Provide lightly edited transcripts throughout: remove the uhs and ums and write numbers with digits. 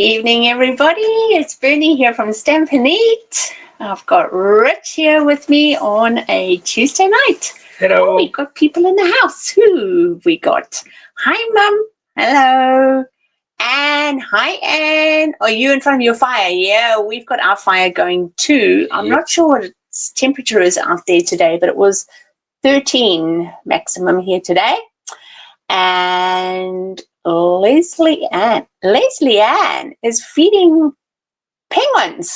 evening, everybody. It's Bernie here from Stampin'Up. I've got Rich here with me on a Tuesday night. Hello. Oh, we've got people in the house. Who have we got? Hi, Mum. Hello. Anne. Hi, Anne. Are you in front of your fire? Yeah, we've got our fire going too. I'm not sure what its temperature is out there today, but it was 13 maximum here today. And Leslie Ann is feeding penguins.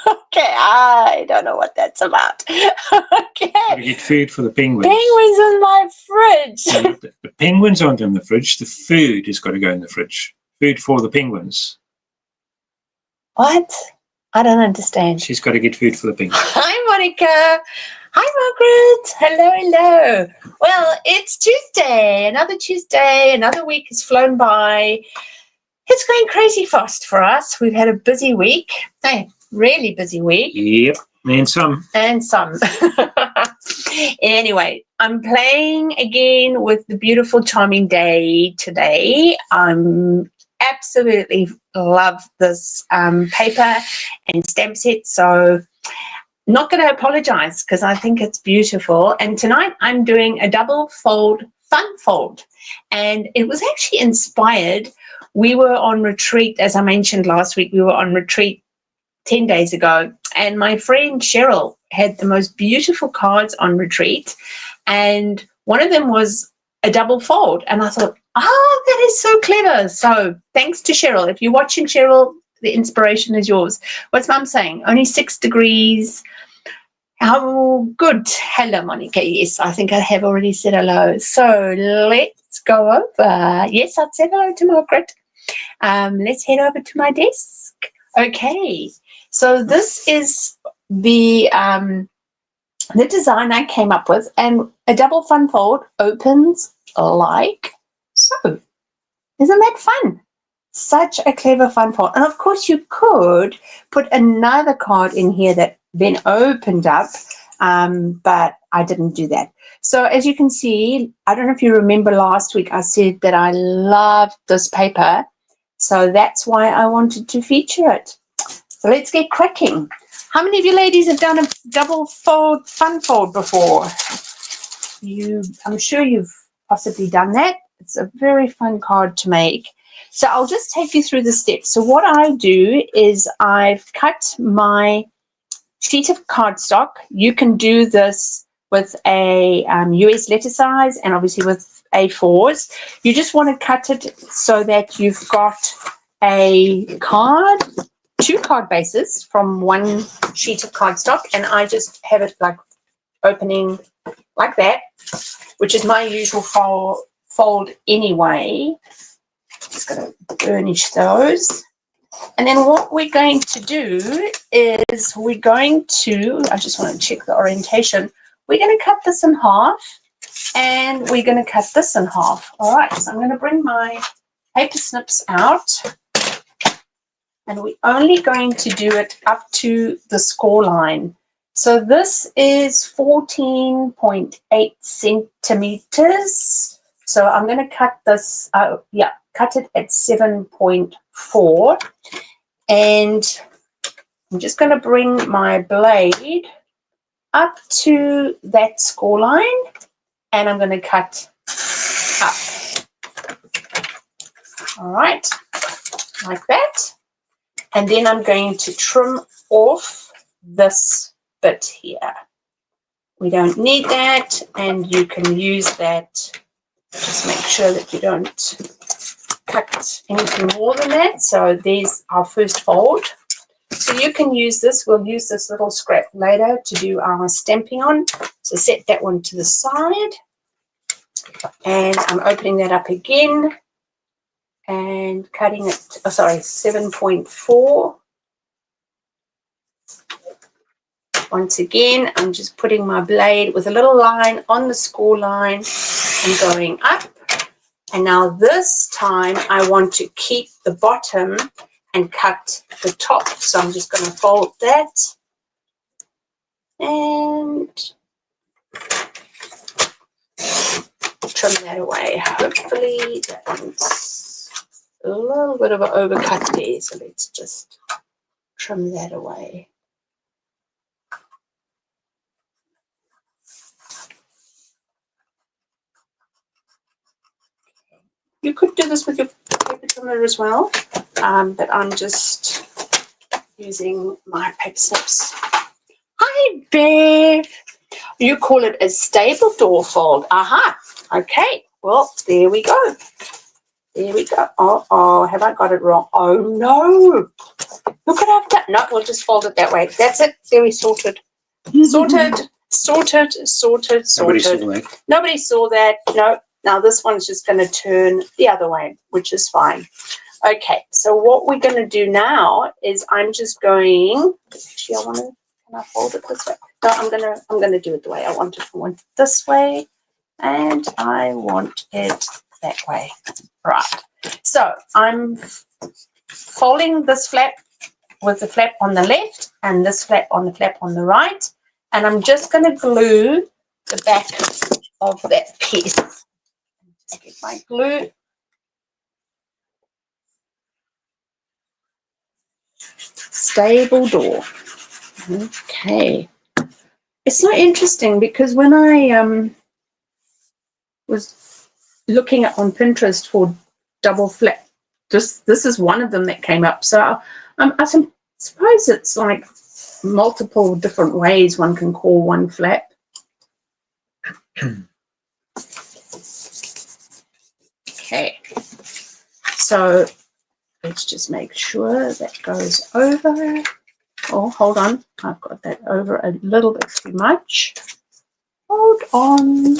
Okay, I don't know what that's about. Okay. We get food for the penguins. Penguins in my fridge. No, the penguins aren't in the fridge. The food has got to go in the fridge. Food for the penguins. What? I don't understand. She's got to get food for the penguins. Hi, Monica. Hi, Margaret. Hello, hello. Well, it's Tuesday. Another week has flown by. It's going crazy fast for us. We've had a busy week. Hey, really busy week. Yep, and some. And some. Anyway, I'm playing again with the beautiful, charming day today. Absolutely love this paper and stamp set. So not going to apologize because I think it's beautiful. And tonight I'm doing a double fold fun fold. And it was actually inspired. We were on retreat, as I mentioned last week, we were on retreat 10 days ago. And my friend Cheryl had the most beautiful cards on retreat. And one of them was a double fold. And I thought, oh, that is so clever. So thanks to Cheryl. If you're watching, Cheryl, the inspiration is yours. What's Mum saying? Only 6 degrees. How good. Hello, Monica. Yes, I think I have already said hello. So let's go over. Yes, I'd said hello to Margaret. Let's head over to my desk. Okay. So this is the design I came up with, and a double fun fold opens like so. Isn't that fun? Such a clever fun fold. And of course you could put another card in here that then opened up, but I didn't do that. So as you can see, I don't know if you remember last week I said that I loved this paper, so that's why I wanted to feature it. So let's get cracking. How many of you ladies have done a double fold fun fold before? I'm sure you've possibly done that. It's a very fun card to make. So I'll just take you through the steps. So what I do is I've cut my sheet of cardstock. You can do this with a US letter size and obviously with A4s. You just want to cut it so that you've got a card, 2 card bases from one sheet of cardstock, and I just have it like opening like that, which is my usual fold anyway. Just going to burnish those. And then what we're going to do is we're going to, I just want to check the orientation. We're going to cut this in half and we're going to cut this in half. All right, so I'm going to bring my paper snips out and we're only going to do it up to the score line. So this is 14.8 centimeters. So I'm going to cut this, cut it at 7.4, and I'm just going to bring my blade up to that score line, and I'm going to cut up. All right, like that. And then I'm going to trim off this bit here. We don't need that, and you can use that. Just make sure that you don't cut anything more than that. So there's our first fold. So you can use this. We'll use this little scrap later to do our stamping on. So set that one to the side. And I'm opening that up again and cutting it, 7.4. Once again, I'm just putting my blade with a little line on the score line and going up. And now this time I want to keep the bottom and cut the top. So I'm just going to fold that and trim that away. Hopefully that one's a little bit of an overcut there, so let's just trim that away. You could do this with your paper trimmer as well, but I'm just using my paper snips. Hi, Bev. You call it a stable door fold. Aha. Okay. Well, there we go. There we go. Oh, have I got it wrong? Oh, no. Look at that. No, we'll just fold it that way. That's it. Very sorted. Sorted. Sorted. Sorted. Nobody saw Sorted. that. Nobody saw that. No. Now this one's just going to turn the other way, which is fine. Okay, so what we're going to do now is I'm just going. Actually, can I fold it this way? No, I'm gonna do it the way I want it. I want it this way, and I want it that way. Right. So I'm folding this flap with the flap on the left and this flap on the right, and I'm just going to glue the back of that piece. Just get my glue. Stable door. Okay. It's so interesting because when I was looking on Pinterest for double flap, this is one of them that came up. So I suppose it's like multiple different ways one can call one flap. Okay. So let's just make sure that goes over. Oh, hold on. I've got that over a little bit too much. Hold on.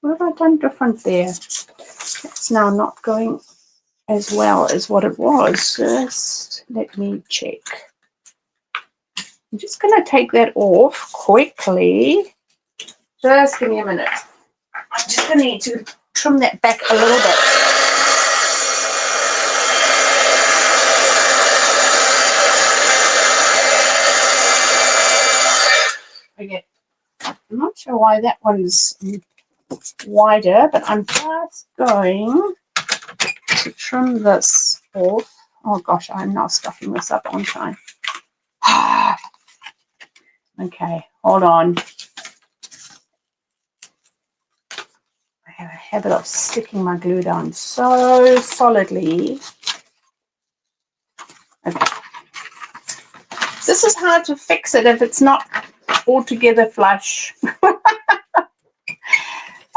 What have I done different there? It's now not going as well as what it was. Just let me check. I'm just going to take that off quickly. Just give me a minute. I'm just going to need to trim that back a little bit. Okay. I'm not sure why that one's wider, but I'm just going to trim this off. Oh gosh, I'm now stuffing this up, aren't I? Okay, hold on. I have a habit of sticking my glue down so solidly. Okay. This is hard to fix it if it's not altogether flush.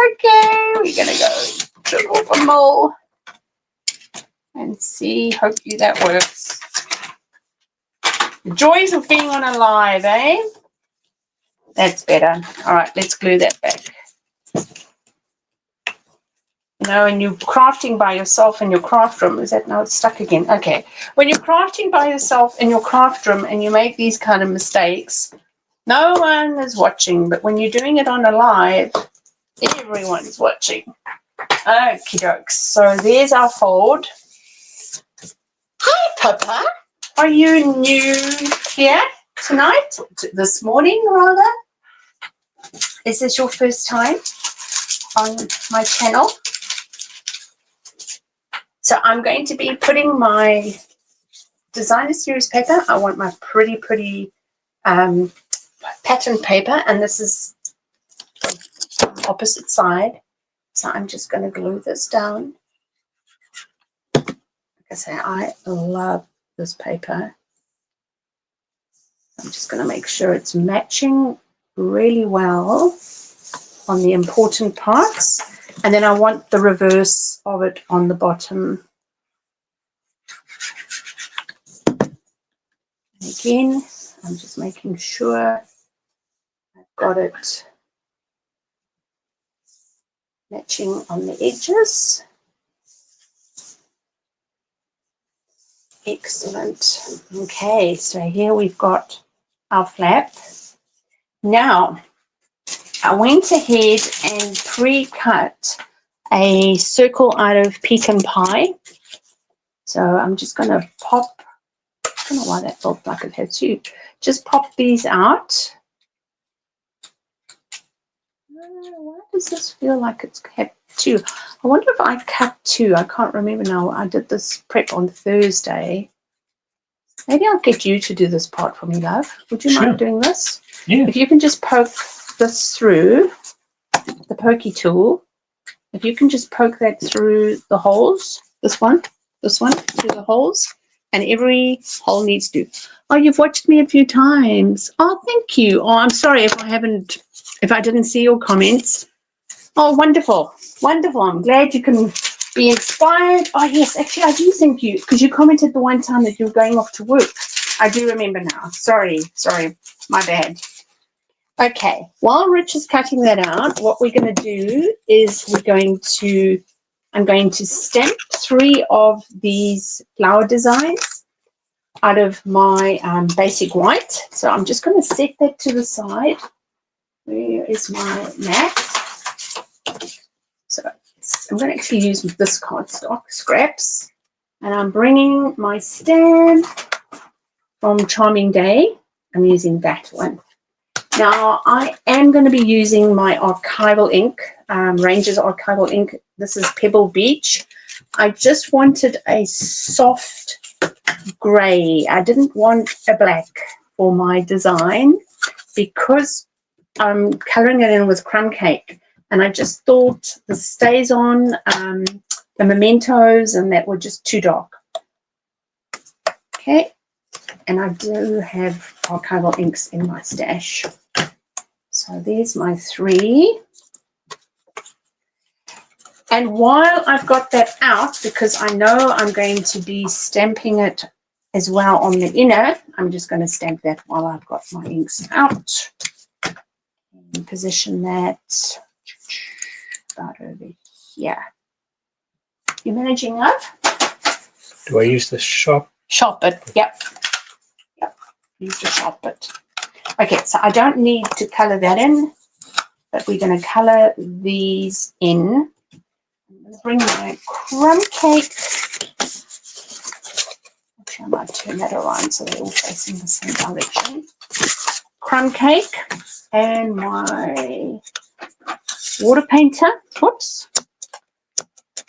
Okay, we're gonna go trim off a mole and see. Hopefully that works. The joys of being on a live, eh? That's better. All right, let's glue that back. You know, when you're crafting by yourself in your craft room, is that now it's stuck again? Okay. When you're crafting by yourself in your craft room and you make these kind of mistakes, no one is watching, but when you're doing it on a live, everyone's watching. Okie dokes. So there's our fold. Hi, Papa. Are you new here tonight? This morning, rather? Is this your first time on my channel? So I'm going to be putting my designer series paper. I want my pretty pattern paper, and this is the opposite side. So I'm just going to glue this down. Like I say, I love this paper. I'm just going to make sure it's matching really well on the important parts. And then I want the reverse of it on the bottom. And again, I'm just making sure I've got it matching on the edges. Excellent. Okay, so here we've got our flap. Now, I went ahead and pre-cut a circle out of pecan pie. So I'm just going to pop, I don't know why that felt like it had to, just pop these out. Why does this feel like it's kept 2? I wonder if I cut 2. I can't remember now. I did this prep on Thursday. Maybe I'll get you to do this part for me, love. Would you mind doing this? Yeah. If you can just poke this through the pokey tool. If you can just poke that through the holes, this one, through the holes, and every hole needs to. Oh, you've watched me a few times. Oh, thank you. Oh, I'm sorry if I didn't see your comments. Oh, wonderful, wonderful. I'm glad you can be inspired. Oh, yes, actually, I do thank you, because you commented the one time that you were going off to work. I do remember now. Sorry, my bad. Okay, while Rich is cutting that out, what we're going to do is I'm going to stamp 3 of these flower designs out of my basic white. So I'm just going to set that to the side. Where is my mat? So I'm going to actually use this cardstock, scraps, and I'm bringing my stamp from Charming Day. I'm using that one. Now, I am going to be using my archival ink, Ranger's archival ink. This is Pebble Beach. I just wanted a soft grey. I didn't want a black for my design because I'm colouring it in with crumb cake. And I just thought the Stays On, the Mementos, and that were just too dark. Okay. And I do have archival inks in my stash. So there's my 3. And while I've got that out, because I know I'm going to be stamping it as well on the inner, I'm just going to stamp that while I've got my inks out. And position that about over here. You managing up? Do I use the sharp? Sharp bit, yep. Use the sharp bit. Okay, so I don't need to colour that in, but we're going to colour these in. I'm going to bring my crumb cake. Actually, I might turn that around so they're all facing the same direction. Crumb cake and my water painter. Whoops.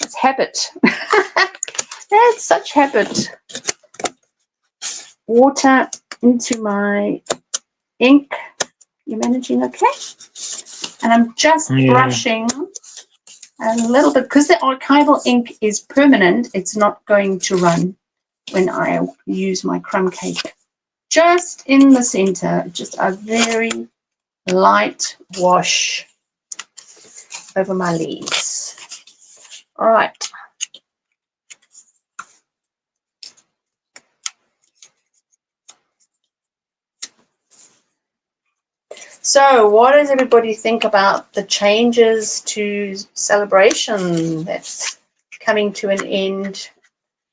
It's habit. That's such habit. Water into my ink. You're managing okay? And I'm just brushing a little bit, because the archival ink is permanent, it's not going to run when I use my crumb cake. Just in the center, just a very light wash over my leaves. All right. So what does everybody think about the changes to Celebration that's coming to an end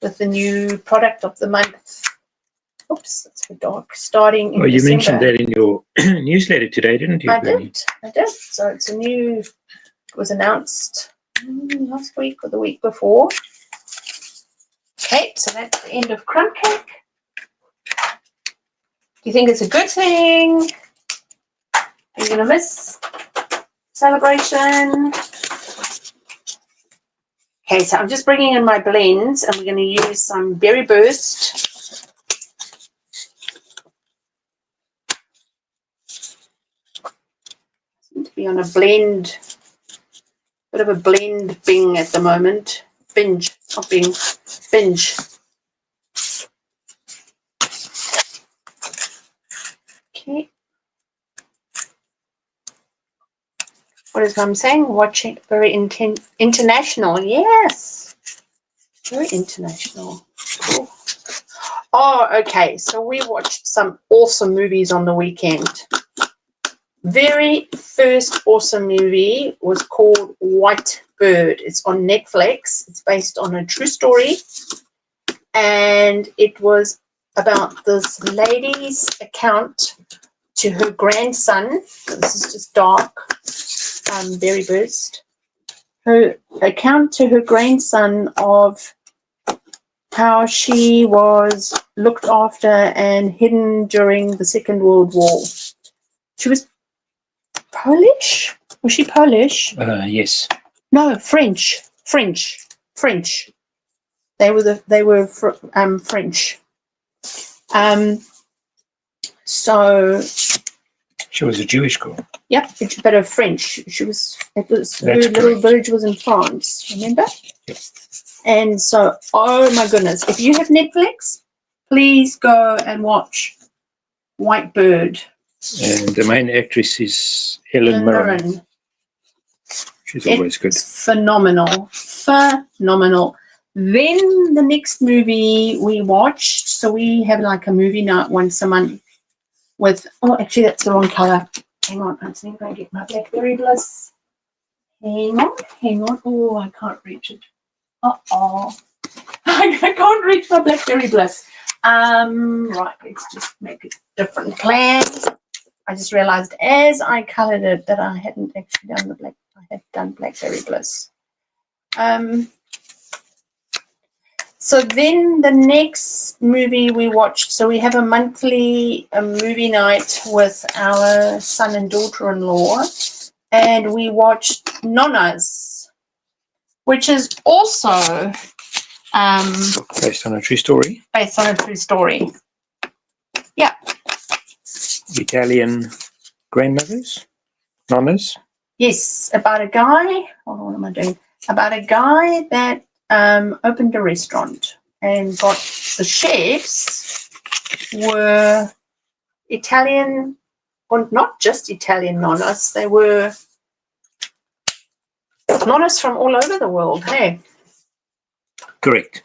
with the new product of the month? Oops, that's for dark. Starting in December. You mentioned that in your newsletter today, didn't you? I did. So it's a new, it was announced last week or the week before. Okay, so that's the end of crumb cake. Do you think it's a good thing? Are you going to miss Celebration? Okay, so I'm just bringing in my blends, and we're going to use some Berry Burst. Seem to be on a blend, bit of a blend bing at the moment. Binge, not bing, binge. Okay. What is I'm saying? Watching very international. Yes, very international. Cool. Oh, okay. So we watched some awesome movies on the weekend. Very first awesome movie was called White Bird. It's on Netflix. It's based on a true story, and it was about this lady's account to her grandson. This is just dark. Berry Burst. Her account to her grandson of how she was looked after and hidden during the Second World War. She was Polish, Was she Polish? Yes. No, French. They were French. So She was a Jewish girl. yep, but of French. Her That's little village was in France, remember? Yep. And so, oh my goodness, if you have Netflix, please go and watch White Bird. And the main actress is Helen Mirren. She's always good. Phenomenal. Then the next movie we watched, so we have like a movie night once a month with, oh, actually that's the wrong color. Hang on, I'm just going to get my Blackberry Bliss. Hang on. Oh, I can't reach it. Uh-oh. I can't reach my Blackberry Bliss. Right, let's just make a different plan. I just realized as I colored it that I hadn't actually done I had done Blackberry Bliss. So then the next movie we watched, so we have a monthly movie night with our son and daughter-in-law, and we watched Nonnas, which is also based on a true story. Based on a true story. Yeah. Italian grandmothers, nonnas. Yes, about a guy. Oh, what am I doing? About a guy that opened a restaurant and got the chefs were Italian, or not just Italian nonnas. They were nonnas from all over the world. Hey. Correct.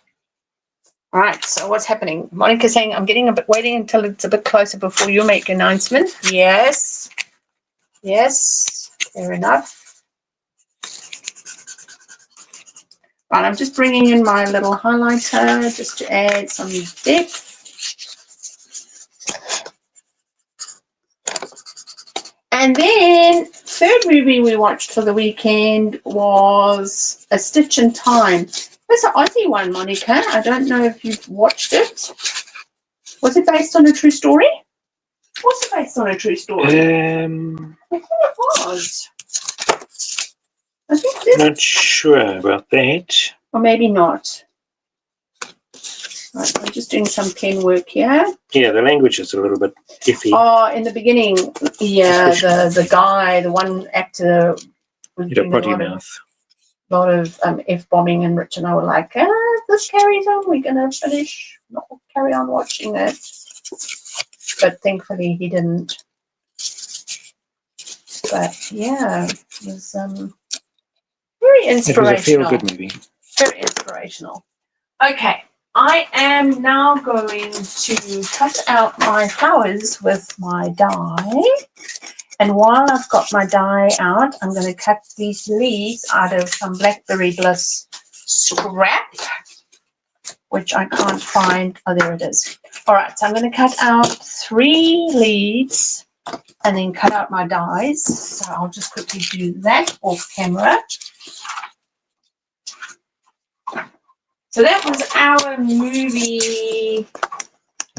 All right, so what's happening? Monica's saying, I'm getting a bit, waiting until it's a bit closer before you make an announcement. Yes, fair enough. Right, I'm just bringing in my little highlighter just to add some depth. And then, third movie we watched for the weekend was A Stitch in Time. That's an Aussie one, Monica. I don't know if you've watched it. Was it based on a true story? Was it based on a true story? I think it was. I think this. Not sure about that. Or maybe not. Right, I'm just doing some pen work here. Yeah, the language is a little bit iffy. Oh, in the beginning, yeah, the guy, the one actor was You had a doing potty mouth. a lot of F-bombing, and Rich and I were like, this carries on, we're going to finish, not carry on watching it. But thankfully he didn't. But yeah, it was very inspirational. It was a feel-good movie. Very inspirational. Okay, I am now going to cut out my flowers with my die. And while I've got my die out, I'm going to cut these leaves out of some Blackberry Bliss scrap, which I can't find. Oh, there it is. All right, so I'm going to cut out 3 leaves and then cut out my dies. So I'll just quickly do that off camera. So that was our movie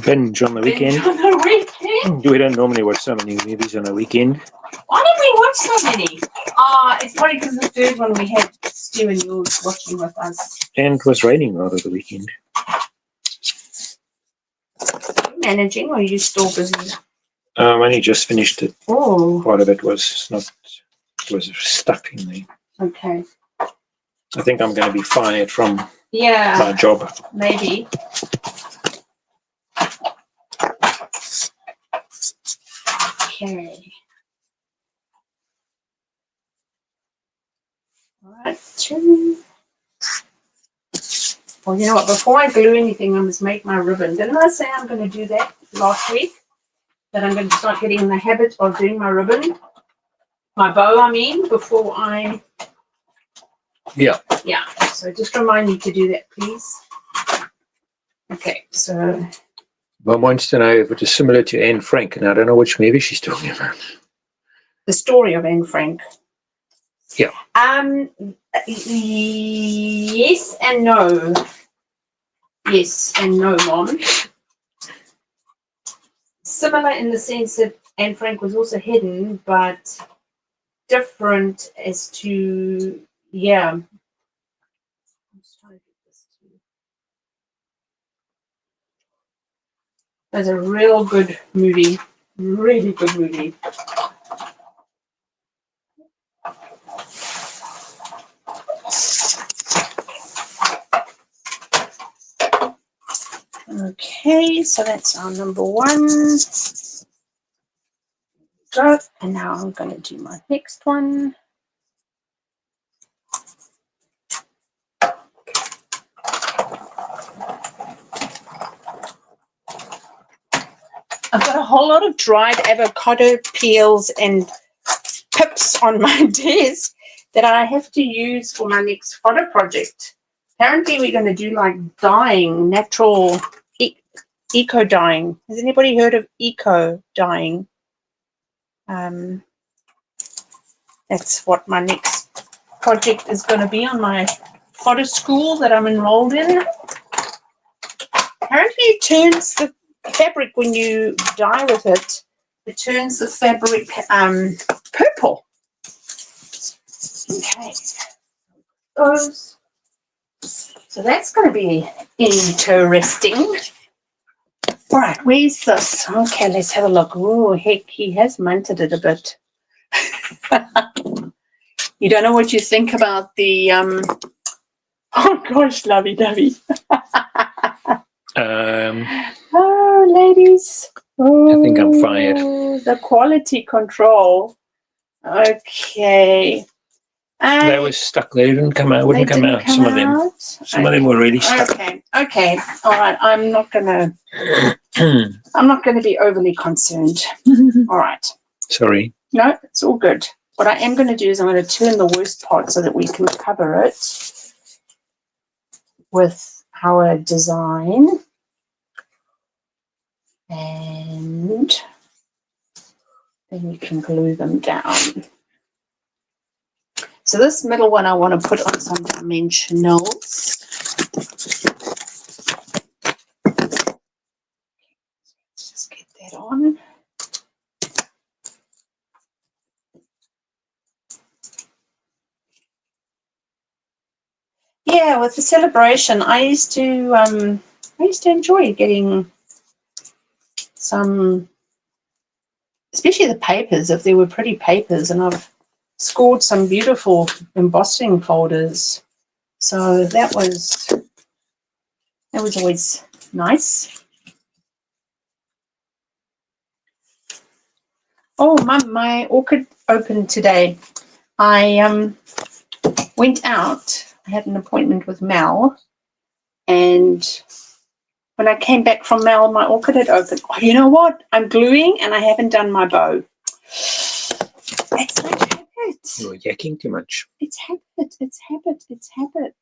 Binge on the weekend. On the weekend. We don't normally watch so many movies on a weekend. Why did we watch so many? It's probably because the third one we had Stu and yours watching with us. And it was raining a lot of the weekend. Managing, or are you still busy? I only just finished it. Oh. Part of it was stuck in there. Okay. I think I'm going to be fired from Yeah. my job. Maybe. Okay. All right. 2. Well, you know what? Before I glue anything, I must make my ribbon. Didn't I say I'm going to do that last week? That I'm going to start getting in the habit of doing my ribbon, my bow, I mean, before I. Yeah. Yeah. So just remind me to do that, please. Okay. So. Mum wants to know if it is similar to Anne Frank, and I don't know which movie she's talking about. The story of Anne Frank. Yeah. Yes and no. Yes and no, Mom. Similar in the sense that Anne Frank was also hidden, but different as to, yeah. I'm just trying to get this to. It's a real good movie. Really good movie. Okay, so that's our number one. Go. And now I'm going to do my next one. I've got a whole lot of dried avocado peels and pips on my desk that I have to use for my next photo project. Apparently we're going to do like dyeing, natural eco dyeing. Has anybody heard of eco dyeing? That's what my next project is going to be on my photo school that I'm enrolled in. Apparently it turns the fabric when you dye with it. It turns the fabric purple. Okay. Those. So that's going to be interesting. All right, where's this? Okay, let's have a look. Oh, heck, he has munted it a bit. You don't know what you think about the, oh gosh, lovey-dovey. Oh, ladies. Oh, I think I'm fired. The quality control. Okay. They were stuck. They didn't come out. Wouldn't come out. Some of them. Some of them were really stuck. Okay. Okay. All right. I'm not gonna. I'm not going to be overly concerned. All right. Sorry. No, it's all good. What I am going to do is I'm going to turn the worst part so that we can cover it with our design. And then we can glue them down. So this middle one I want to put on some dimensionals. Let's just get that on. Yeah, with the celebration, I used to enjoy getting some, especially the papers, if there were pretty papers, and I've scored some beautiful embossing folders. So that was always nice. Oh, my orchid opened today. I went out. I had an appointment with Mel, and when I came back from Mel, my orchid had opened. Oh, you know what? I'm gluing, and I haven't done my bow. It's like habit. You're yakking too much. It's habit. It's habit. It's habit.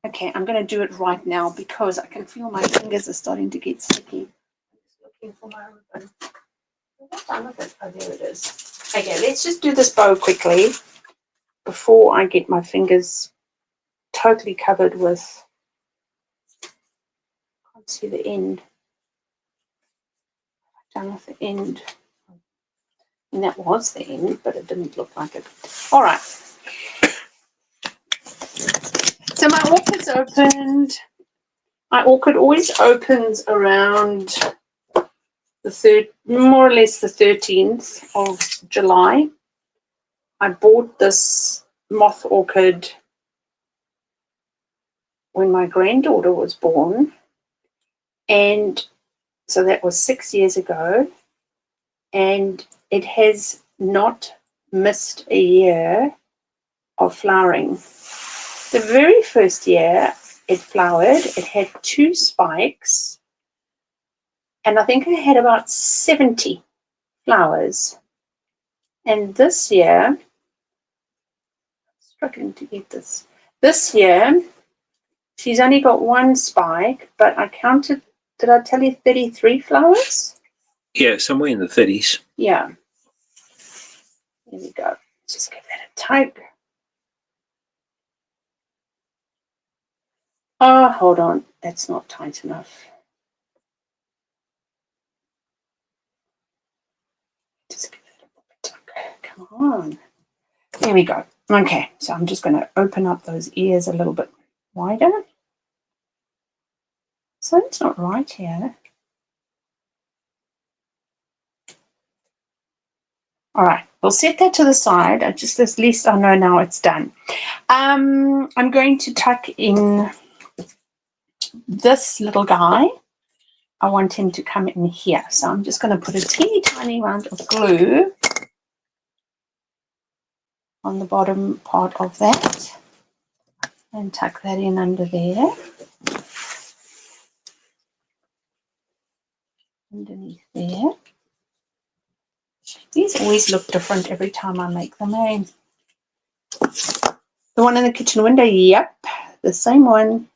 Okay, I'm going to do it right now because I can feel my fingers are starting to get sticky. I'm just looking for my ribbon. What's done with it? Oh, there it is. Okay, let's just do this bow quickly before I get my fingers totally covered with. Can't see the end. Done with the end. And that was the end, but it didn't look like it. All right. So my orchid's opened. My orchid always opens around the more or less the 13th of July. I bought this moth orchid when my granddaughter was born, and so that was 6 years ago, and it has not missed a year of flowering. The very first year it flowered, it had 2 spikes, and I think I had about 70 flowers. And this year, I'm struggling to get this. This year, she's only got 1 spike, but I counted, did I tell you 33 flowers? Yeah, somewhere in the 30s. Yeah. There we go. Just give that a tug. Oh, hold on. That's not tight enough. Just give that a tug. come on. There we go. Okay, so I'm just going to open up those ears a little bit wider. Something's not right here. All right, we'll set that to the side. At least I know now it's done. I'm going to tuck in this little guy. I want him to come in here. So I'm just going to put a teeny tiny amount of glue on the bottom part of that and tuck that in under there. Underneath there. These always look different every time I make them, eh? The one in the kitchen window, yep, the same one.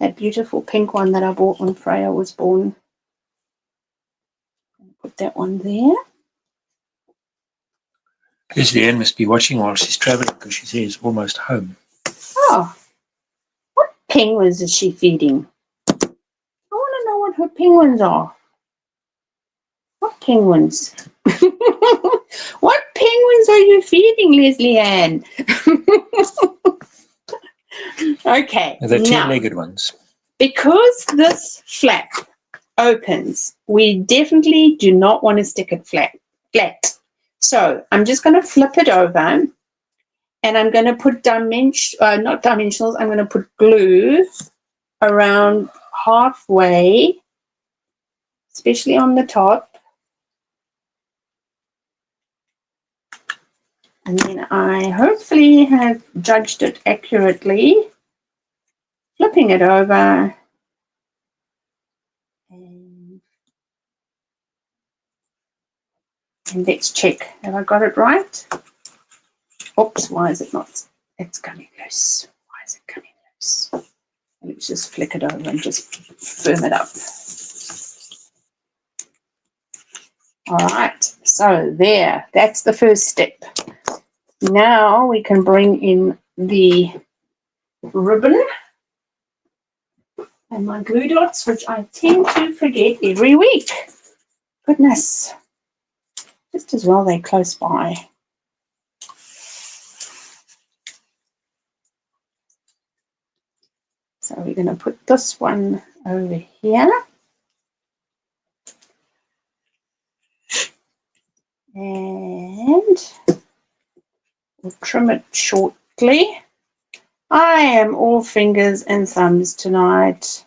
That beautiful pink one that I bought when Freya was born. Put that one there. Leslie Ann must be watching while she's traveling because she says almost home. Oh, what penguins is she feeding? I want to know what her penguins are. What penguins? What penguins are you feeding, Leslie Ann? Okay. The two-legged ones. Because this flap opens, we definitely do not want to stick it flat. So I'm just going to flip it over and I'm going to put not dimensionals, I'm going to put glue around halfway, especially on the top. And then I hopefully have judged it accurately. Flipping it over. And let's check. Have I got it right? Oops, why is it not? It's coming loose. Why is it coming loose? Let's just flick it over and just firm it up. All right, so there, that's the first step. Now we can bring in the ribbon and my glue dots, which I tend to forget every week. Goodness, just as well they're close by. So we're going to put this one over here. And we'll trim it shortly. I am all fingers and thumbs tonight.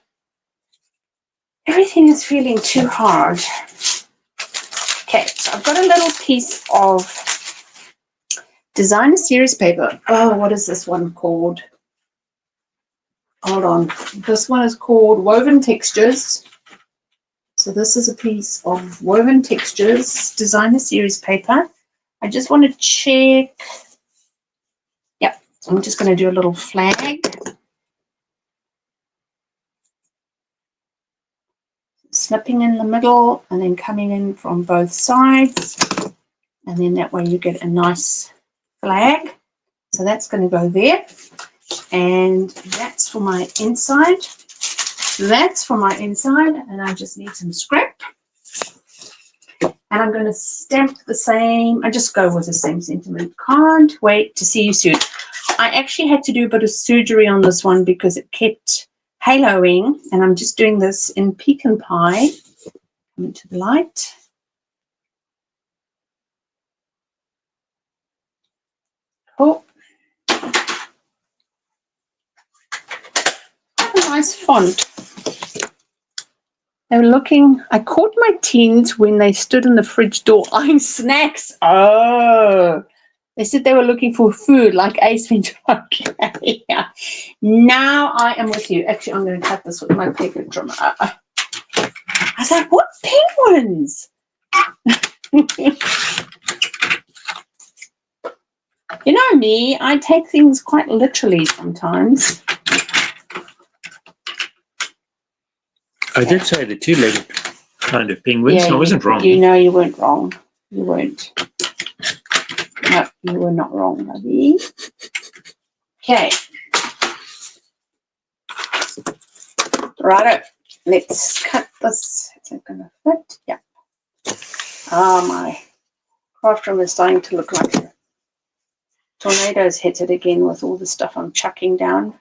Everything is feeling too hard. Okay, so I've got a little piece of designer series paper. Oh, what is this one called? Hold on. This one is called Woven Textures. So this is a piece of Woven Textures designer series paper. I just want to check. Yep, so I'm just going to do a little flag. Snipping in the middle and then coming in from both sides. And then that way you get a nice flag. So that's going to go there. And that's for my inside. That's for my inside. And I just need some scrap. And I'm going to stamp the same. I just go with the same sentiment. Can't wait to see you soon. I actually had to do a bit of surgery on this one because it kept haloing. And I'm just doing this in Pecan Pie. Come into the light. Oh. What a nice font. They were looking, I caught my teens when they stood in the fridge door eyeing snacks. Oh, they said they were looking for food like Ace Ventura. Okay, yeah. Now I am with you. Actually, I'm going to cut this with my paper trimmer. I was like, what penguins? You know me, I take things quite literally sometimes. I did say the two-legged kind of penguins. Yeah, I wasn't wrong. You know you weren't wrong. You weren't. No, you were not wrong, buddy. Okay. Righto. Let's cut this. Is it going to fit? Yeah. Oh, my craft room is starting to look like a tornado's hit it again with all the stuff I'm chucking down.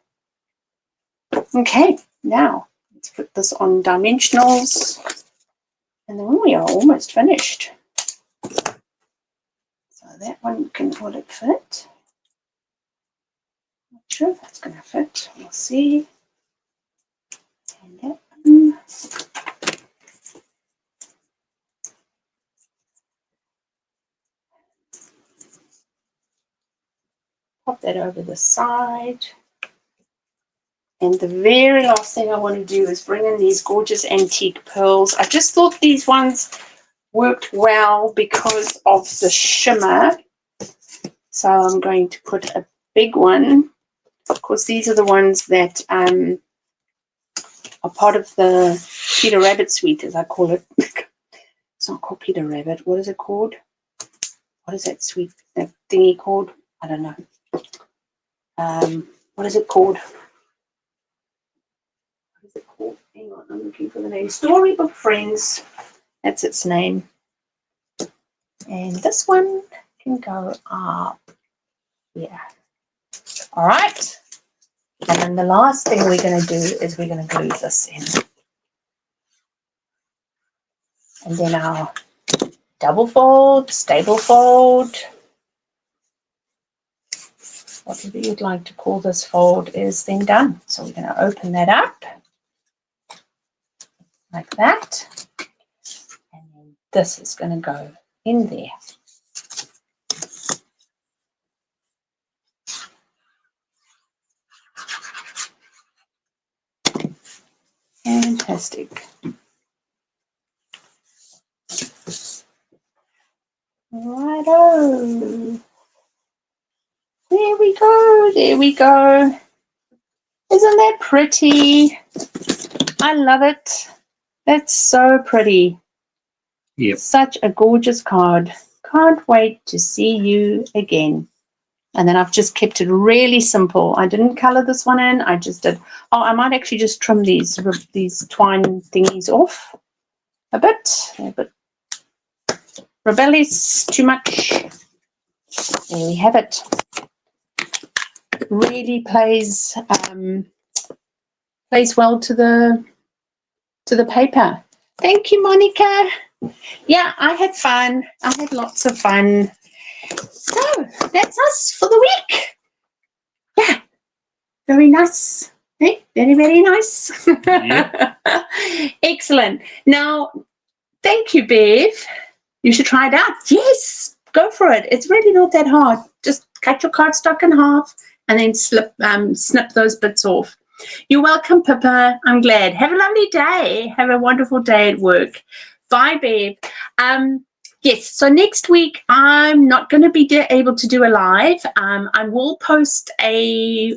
Okay, now let's put this on dimensionals, and then we are almost finished. So that one will it fit? Not sure if that's going to fit. We'll see. And that one. Pop that over the side. And the very last thing I want to do is bring in these gorgeous antique pearls. I just thought these ones worked well because of the shimmer. So I'm going to put a big one. Of course, these are the ones that are part of the Peter Rabbit suite, as I call it. It's not called Peter Rabbit. What is it called? What is that suite, that thingy called? I don't know. What is it called? What is it called? Hang on, I'm looking for the name. Storybook Friends. That's its name. And this one can go up here. All right. And then the last thing we're going to do is we're going to glue this in. And then our double fold, stable fold, whatever you'd like to call this fold, is then done. So we're going to open that up like that. And then this is going to go in there. Fantastic. Righto. There we go. There we go. Isn't that pretty? I love it. That's so pretty. Yep. Such a gorgeous card. Can't wait to see you again. And then I've just kept it really simple. I didn't color this one in. I just did. Oh, I might actually just trim these twine thingies off a bit. They're a bit rebellious, too much. There we have it. It really plays well to the paper. Thank you, Monica. Yeah, I had fun. I had lots of fun. So that's us for the week. Yeah, very nice. Hey, very, very nice. Yep. Excellent. Now, thank you, Bev. You should try it out. Yes, go for it. It's really not that hard. Just cut your cardstock in half and then snip those bits off. You're welcome, Pippa. I'm glad. Have a lovely day. Have a wonderful day at work. Bye, Bev. Yes, so next week I'm not going to be able to do a live. I will post a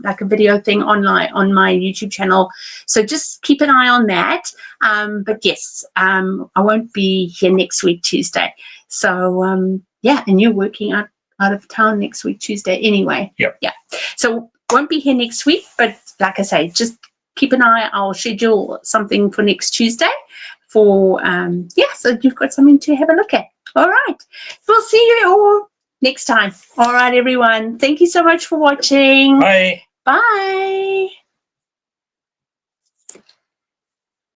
like a video thing online on my YouTube channel, so just keep an eye on that. But yes, I won't be here next week Tuesday. So yeah, and you're working out of town next week Tuesday anyway. Yep. Yeah. So won't be here next week, but like I say, just keep an eye. I'll schedule something for next Tuesday. For yeah, so you've got something to have a look at. All right, we'll see you all next time. All right, everyone, thank you so much for watching. Bye. Bye.